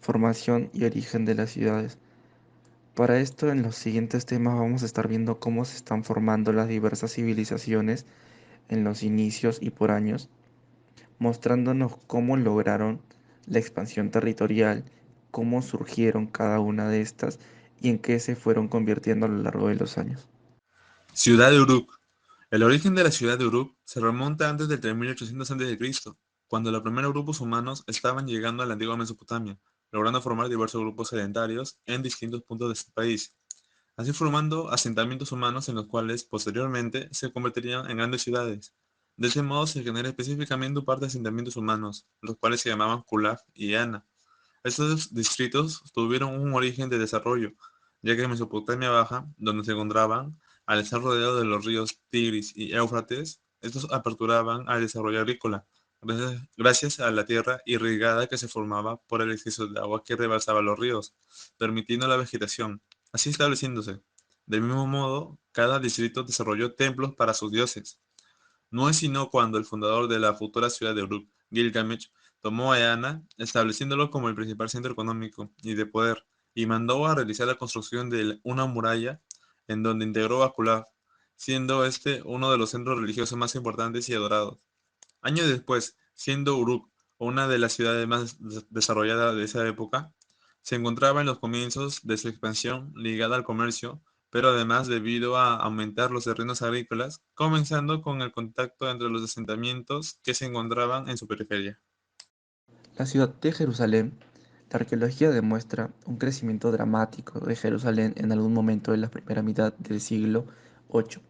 formación y origen de las ciudades. Para esto, en los siguientes temas vamos a estar viendo cómo se están formando las diversas civilizaciones en los inicios y por años, mostrándonos cómo lograron la expansión territorial, cómo surgieron cada una de estas y en qué se fueron convirtiendo a lo largo de los años. Ciudad de Uruk. El origen de la ciudad de Uruk se remonta antes del 3800 a.C., cuando los primeros grupos humanos estaban llegando a la antigua Mesopotamia, logrando formar diversos grupos sedentarios en distintos puntos de este país, así formando asentamientos humanos en los cuales posteriormente se convertirían en grandes ciudades. De ese modo se genera específicamente un par de asentamientos humanos, los cuales se llamaban Kulaf y Eana. Estos distritos tuvieron un origen de desarrollo, ya que en Mesopotamia Baja, donde se encontraban, al estar rodeados de los ríos Tigris y Éufrates, estos aperturaban al desarrollo agrícola, gracias a la tierra irrigada que se formaba por el exceso de agua que rebalsaba los ríos, permitiendo la vegetación, así estableciéndose. Del mismo modo, cada distrito desarrolló templos para sus dioses. No es sino cuando el fundador de la futura ciudad de Uruk, Gilgamesh, tomó a Eana, estableciéndolo como el principal centro económico y de poder, y mandó a realizar la construcción de una muralla en donde integró a Kulaf, siendo este uno de los centros religiosos más importantes y adorados. Años después, siendo Uruk una de las ciudades más desarrolladas de esa época, se encontraba en los comienzos de su expansión ligada al comercio, pero además debido a aumentar los terrenos agrícolas, comenzando con el contacto entre los asentamientos que se encontraban en su periferia. La ciudad de Jerusalén. La arqueología demuestra un crecimiento dramático de Jerusalén en algún momento de la primera mitad del siglo VIII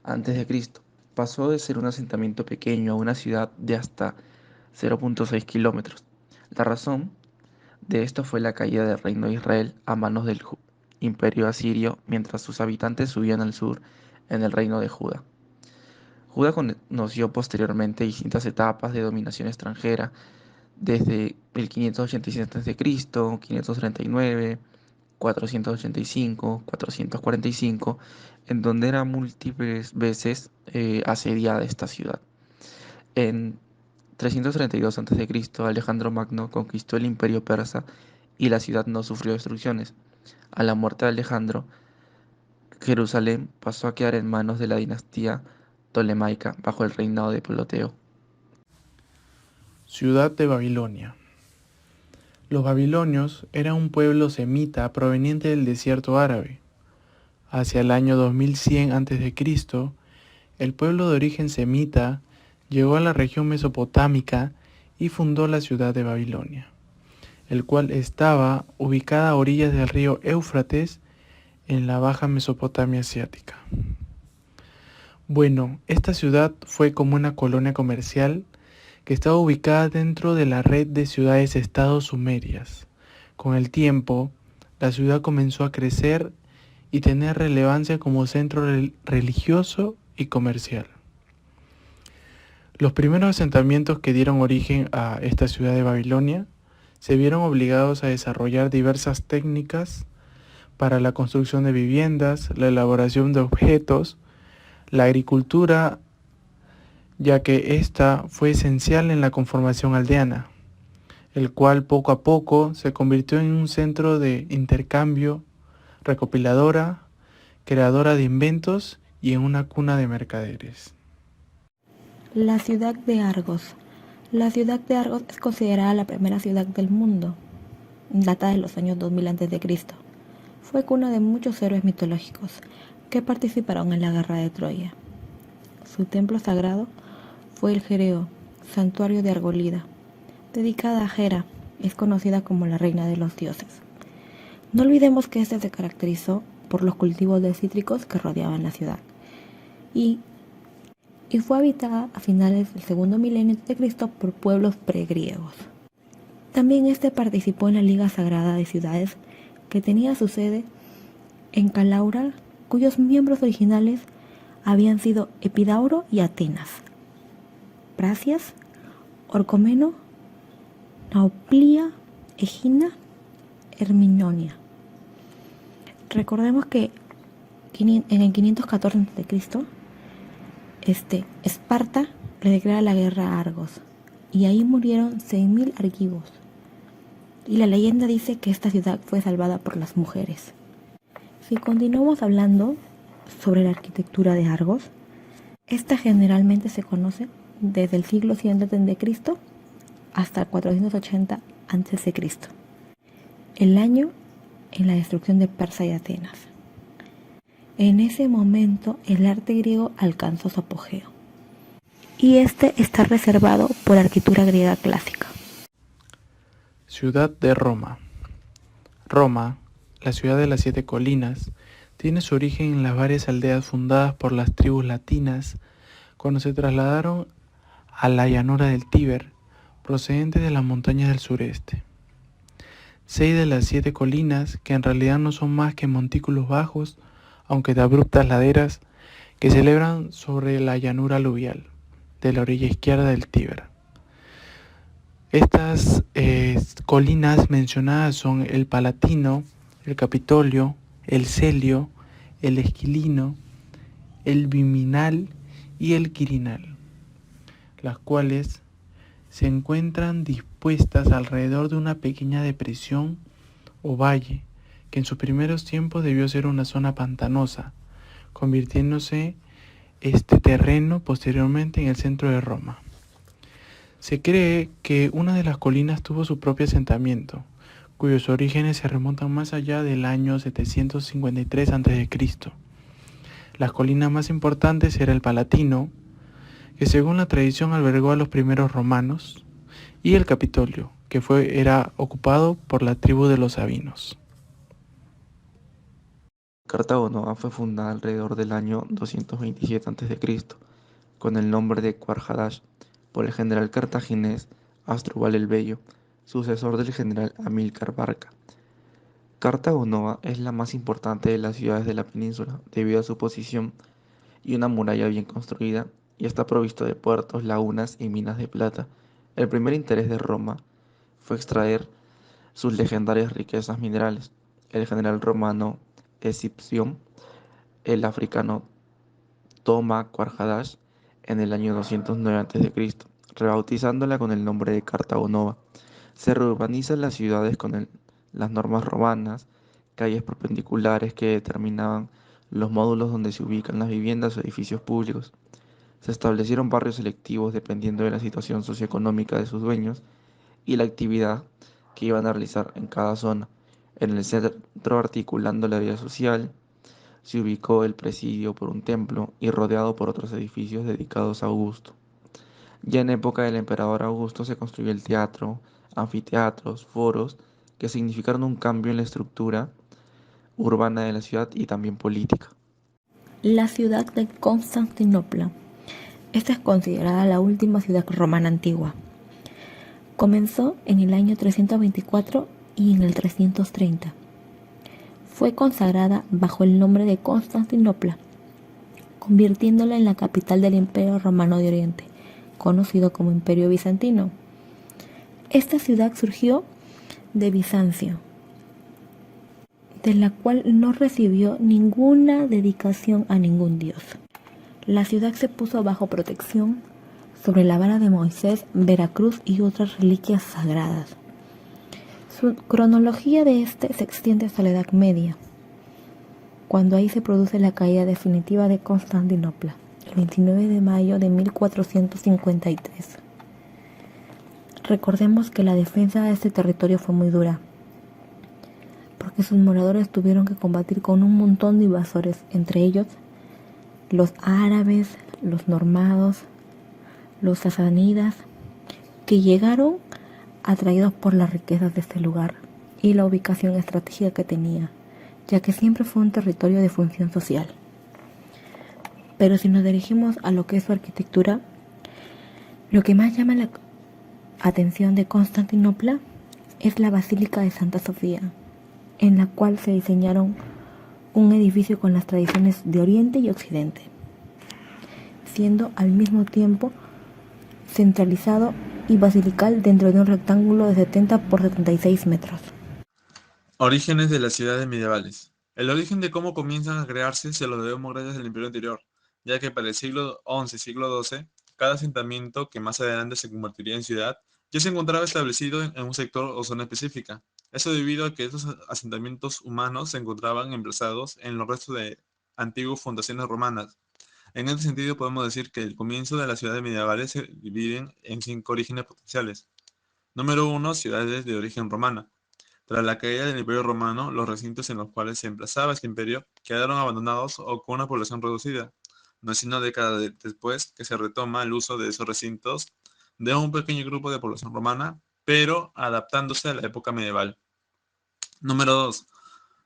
antes de Cristo. Pasó de ser un asentamiento pequeño a una ciudad de hasta 0,6 kilómetros. La razón de esto fue la caída del reino de Israel a manos del imperio asirio, mientras sus habitantes subían al sur en el reino de Judá. Judá conoció posteriormente distintas etapas de dominación extranjera, desde el 586 a.C., 539, 485, 445, en donde era múltiples veces asediada esta ciudad. En 332 a.C., Alejandro Magno conquistó el imperio persa y la ciudad no sufrió destrucciones. A la muerte de Alejandro, Jerusalén pasó a quedar en manos de la dinastía tolemaica bajo el reinado de Peloteo. Ciudad de Babilonia. Los babilonios eran un pueblo semita proveniente del desierto árabe. Hacia el año 2100 a.C., el pueblo de origen semita llegó a la región mesopotámica y fundó la ciudad de Babilonia, el cual estaba ubicada a orillas del río Éufrates en la Baja Mesopotamia asiática. Bueno, esta ciudad fue como una colonia comercial que estaba ubicada dentro de la red de ciudades-estados sumerias. Con el tiempo, la ciudad comenzó a crecer y tener relevancia como centro religioso y comercial. Los primeros asentamientos que dieron origen a esta ciudad de Babilonia se vieron obligados a desarrollar diversas técnicas para la construcción de viviendas, la elaboración de objetos, la agricultura, ya que esta fue esencial en la conformación aldeana, el cual poco a poco se convirtió en un centro de intercambio, recopiladora, creadora de inventos y en una cuna de mercaderes. La ciudad de Argos. La ciudad de Argos es considerada la primera ciudad del mundo. Data de los años 2000 a.C. Fue cuna de muchos héroes mitológicos que participaron en la guerra de Troya. Su templo sagrado fue el Gereo, santuario de Argolida, dedicada a Hera, es conocida como la reina de los dioses. No olvidemos que este se caracterizó por los cultivos de cítricos que rodeaban la ciudad y fue habitada a finales del segundo milenio de Cristo por pueblos pregriegos. También este participó en la Liga Sagrada de Ciudades que tenía su sede en Calaura, cuyos miembros originales habían sido Epidauro y Atenas, Pracias, Orcomeno, Nauplia, Egina, Herminonia. Recordemos que en el 514 a.C., Esparta le declara la guerra a Argos y ahí murieron 6.000 argivos. y la leyenda dice que esta ciudad fue salvada por las mujeres. Si continuamos hablando sobre la arquitectura de Argos, esta generalmente se conoce desde el siglo 100 a.C. hasta el 480 a.C., el año en la destrucción de Persia y Atenas. En ese momento el arte griego alcanzó su apogeo, y este está reservado por arquitectura griega clásica. Ciudad de Roma. Roma, la ciudad de las 7 colinas, tiene su origen en las varias aldeas fundadas por las tribus latinas cuando se trasladaron a la llanura del Tíber, procedentes de las montañas del sureste. 6 de las 7 colinas, que en realidad no son más que montículos bajos, aunque de abruptas laderas, que se elevan sobre la llanura aluvial de la orilla izquierda del Tíber. Estas colinas mencionadas son el Palatino, el Capitolio, el Celio, el Esquilino, el Viminal y el Quirinal, las cuales se encuentran dispuestas alrededor de una pequeña depresión o valle que en sus primeros tiempos debió ser una zona pantanosa, convirtiéndose este terreno posteriormente en el centro de Roma. Se cree que una de las colinas tuvo su propio asentamiento, cuyos orígenes se remontan más allá del año 753 a.C. Las colinas más importantes era el Palatino, que según la tradición albergó a los primeros romanos, y el Capitolio, que era ocupado por la tribu de los Sabinos. Cartago Nova fue fundada alrededor del año 227 a.C., con el nombre de Cuarjadash, por el general cartaginés Asdrúbal el Bello, sucesor del general Amílcar Barca. Cartago Nova es la más importante de las ciudades de la península debido a su posición y una muralla bien construida, y está provisto de puertos, lagunas y minas de plata. El primer interés de Roma fue extraer sus legendarias riquezas minerales. El general romano Escipión, el africano Toma Cuarjadash, en el año 209 a.C., rebautizándola con el nombre de Cartago Nova. Se reurbanizan las ciudades con las normas romanas, calles perpendiculares que determinaban los módulos donde se ubican las viviendas o edificios públicos. Se establecieron barrios selectivos dependiendo de la situación socioeconómica de sus dueños y la actividad que iban a realizar en cada zona. En el centro, articulando la vida social, se ubicó el presidio por un templo y rodeado por otros edificios dedicados a Augusto. Ya en época del emperador Augusto se construyó el teatro, anfiteatros, foros, que significaron un cambio en la estructura urbana de la ciudad y también política. La ciudad de Constantinopla. Esta es considerada la última ciudad romana antigua. Comenzó en el año 324 y en el 330. Fue consagrada bajo el nombre de Constantinopla, convirtiéndola en la capital del Imperio Romano de Oriente, conocido como Imperio Bizantino. Esta ciudad surgió de Bizancio, de la cual no recibió ninguna dedicación a ningún dios. La ciudad se puso bajo protección sobre la vara de Moisés, Veracruz y otras reliquias sagradas. Su cronología de se extiende hasta la Edad Media, cuando ahí se produce la caída definitiva de Constantinopla, el 29 de mayo de 1453. Recordemos que la defensa de este territorio fue muy dura, porque sus moradores tuvieron que combatir con un montón de invasores, entre ellos los árabes, los normados, los sasánidas, que llegaron atraídos por las riquezas de este lugar y la ubicación estratégica que tenía, ya que siempre fue un territorio de función social. Pero si nos dirigimos a lo que es su arquitectura, lo que más llama la atención de Constantinopla es la Basílica de Santa Sofía, en la cual se diseñaron un edificio con las tradiciones de Oriente y Occidente, siendo al mismo tiempo centralizado y basilical dentro de un rectángulo de 70 por 76 metros. Orígenes de las ciudades medievales. El origen de cómo comienzan a crearse se lo debemos gracias al imperio anterior, ya que para el siglo XI y siglo XII, cada asentamiento que más adelante se convertiría en ciudad ya se encontraba establecido en un sector o zona específica. Eso debido a que estos asentamientos humanos se encontraban emplazados en los restos de antiguas fundaciones romanas. En este sentido, podemos decir que el comienzo de las ciudades medievales se dividen en 5 orígenes potenciales. Número 1, ciudades de origen romana. Tras la caída del Imperio Romano, los recintos en los cuales se emplazaba este imperio quedaron abandonados o con una población reducida. No es sino décadas después que se retoma el uso de esos recintos de un pequeño grupo de población romana, pero adaptándose a la época medieval. Número 2.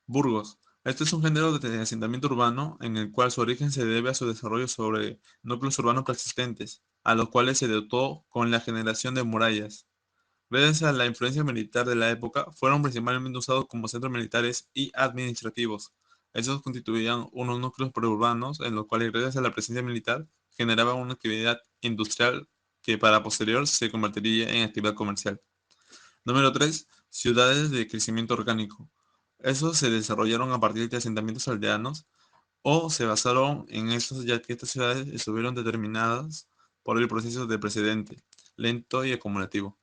Burgos. Este es un género de asentamiento urbano en el cual su origen se debe a su desarrollo sobre núcleos urbanos preexistentes, a los cuales se dotó con la generación de murallas. Gracias a la influencia militar de la época, fueron principalmente usados como centros militares y administrativos. Estos constituían unos núcleos preurbanos en los cuales, gracias a la presencia militar, generaban una actividad industrial que para posterior se convertiría en actividad comercial. Número 3. Ciudades de crecimiento orgánico. Esos se desarrollaron a partir de asentamientos aldeanos o se basaron en estos ya que estas ciudades estuvieron determinadas por el proceso de precedente, lento y acumulativo.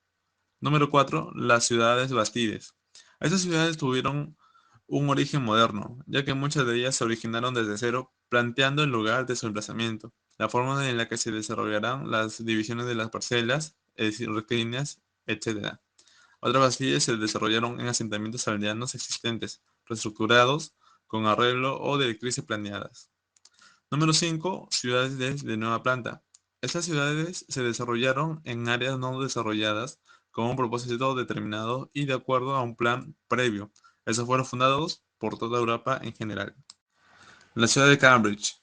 Número 4. Las ciudades bastides. Estas ciudades tuvieron un origen moderno, ya que muchas de ellas se originaron desde cero, planteando el lugar de su emplazamiento, la forma en la que se desarrollarán las divisiones de las parcelas, es decir, rectilineas, etc. Otras bastides se desarrollaron en asentamientos aldeanos existentes, reestructurados, con arreglo o directrices planeadas. Número 5. Ciudades de nueva planta. Estas ciudades se desarrollaron en áreas no desarrolladas con un propósito determinado y de acuerdo a un plan previo. Estos fueron fundados por toda Europa en general. La ciudad de Cambridge.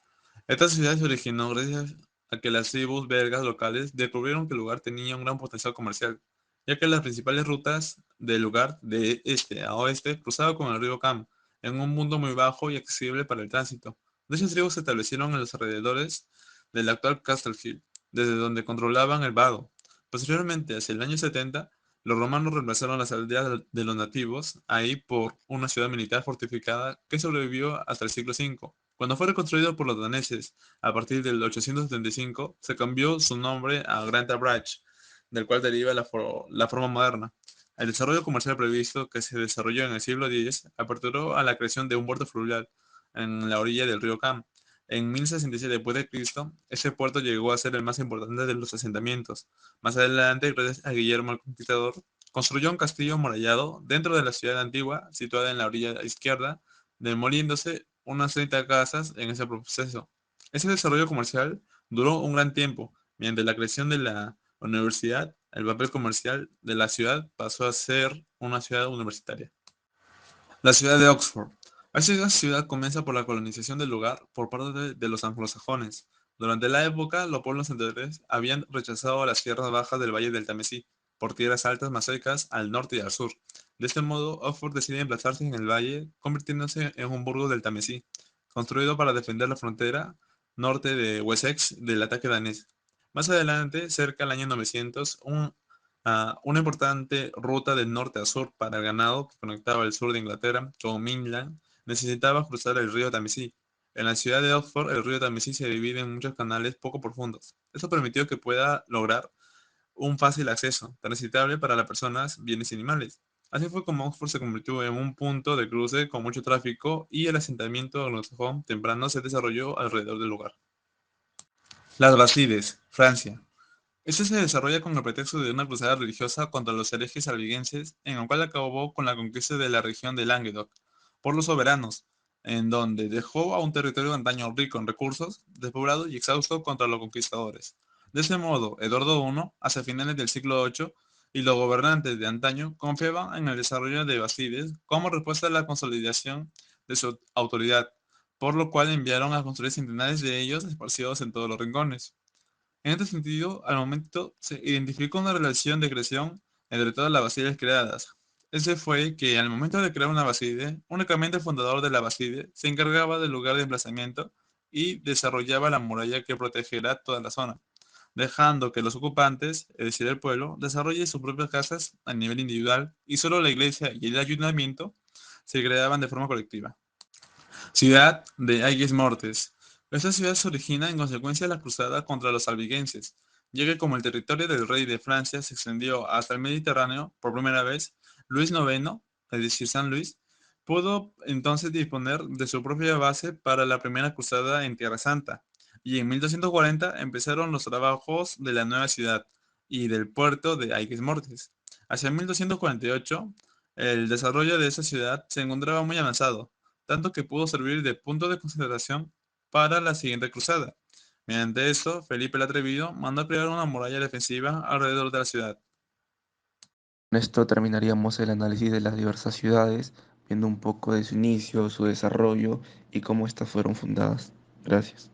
Esta ciudad se originó gracias a que las tribus belgas locales descubrieron que el lugar tenía un gran potencial comercial, ya que las principales rutas del lugar de este a oeste cruzaban con el río Cam, en un mundo muy bajo y accesible para el tránsito. Dichas tribus se establecieron en los alrededores del actual Castle Hill, desde donde controlaban el vado. Posteriormente, hacia el año 70, los romanos reemplazaron las aldeas de los nativos ahí por una ciudad militar fortificada que sobrevivió hasta el siglo V. Cuando fue reconstruido por los daneses a partir del 875, se cambió su nombre a Granta Bridge, del cual deriva la forma moderna. El desarrollo comercial previsto, que se desarrolló en el siglo X, aperturó a la creación de un puerto fluvial en la orilla del río Cam. En 1067 d.C., ese puerto llegó a ser el más importante de los asentamientos. Más adelante, gracias a Guillermo el Conquistador, construyó un castillo amurallado dentro de la ciudad antigua, situada en la orilla izquierda, demoliéndose unas 30 casas en ese proceso. Ese desarrollo comercial duró un gran tiempo. Mediante la creación de la universidad, el papel comercial de la ciudad pasó a ser una ciudad universitaria. La ciudad de Oxford. Esta ciudad comienza por la colonización del lugar por parte de los anglosajones. Durante la época, los pueblos anteriores habían rechazado las tierras bajas del valle del Támesis por tierras altas más secas al norte y al sur. De este modo, Oxford decide emplazarse en el valle, convirtiéndose en un burgo del Támesis, construido para defender la frontera norte de Wessex del ataque danés. Más adelante, cerca del año 900, una importante ruta del norte a sur para el ganado que conectaba el sur de Inglaterra con Midland necesitaba cruzar el río Támesis. En la ciudad de Oxford, el río Támesis se divide en muchos canales poco profundos. Esto permitió que pueda lograr un fácil acceso, transitable para las personas, bienes y animales. Así fue como Oxford se convirtió en un punto de cruce con mucho tráfico y el asentamiento anglosajón temprano se desarrolló alrededor del lugar. Las Bastides, Francia. Este se desarrolla con el pretexto de una cruzada religiosa contra los herejes albigenses, en el cual acabó con la conquista de la región de Languedoc por los soberanos, en donde dejó a un territorio antaño rico en recursos, despoblado y exhausto contra los conquistadores. De este modo, Eduardo I, hacia finales del siglo VIII, y los gobernantes de antaño confiaban en el desarrollo de Bastides como respuesta a la consolidación de su autoridad, por lo cual enviaron a construir centenares de ellos esparcidos en todos los rincones. En este sentido, al momento se identificó una relación de creación entre todas las bastides creadas. Ese fue que al momento de crear una bastide, únicamente el fundador de la bastide se encargaba del lugar de emplazamiento y desarrollaba la muralla que protegerá toda la zona, dejando que los ocupantes, es decir, el pueblo, desarrolle sus propias casas a nivel individual y solo la iglesia y el ayuntamiento se creaban de forma colectiva. Ciudad de Aigues Mortes. Esta ciudad se origina en consecuencia de la cruzada contra los albigenses, ya que como el territorio del rey de Francia se extendió hasta el Mediterráneo por primera vez, Luis IX, es decir, San Luis, pudo entonces disponer de su propia base para la primera cruzada en Tierra Santa, y en 1240 empezaron los trabajos de la nueva ciudad y del puerto de Aigues-Mortes. Hacia 1248, el desarrollo de esa ciudad se encontraba muy avanzado, tanto que pudo servir de punto de concentración para la siguiente cruzada. Mediante esto, Felipe el Atrevido mandó crear una muralla defensiva alrededor de la ciudad. Con esto terminaríamos el análisis de las diversas ciudades, viendo un poco de su inicio, su desarrollo y cómo éstas fueron fundadas. Gracias.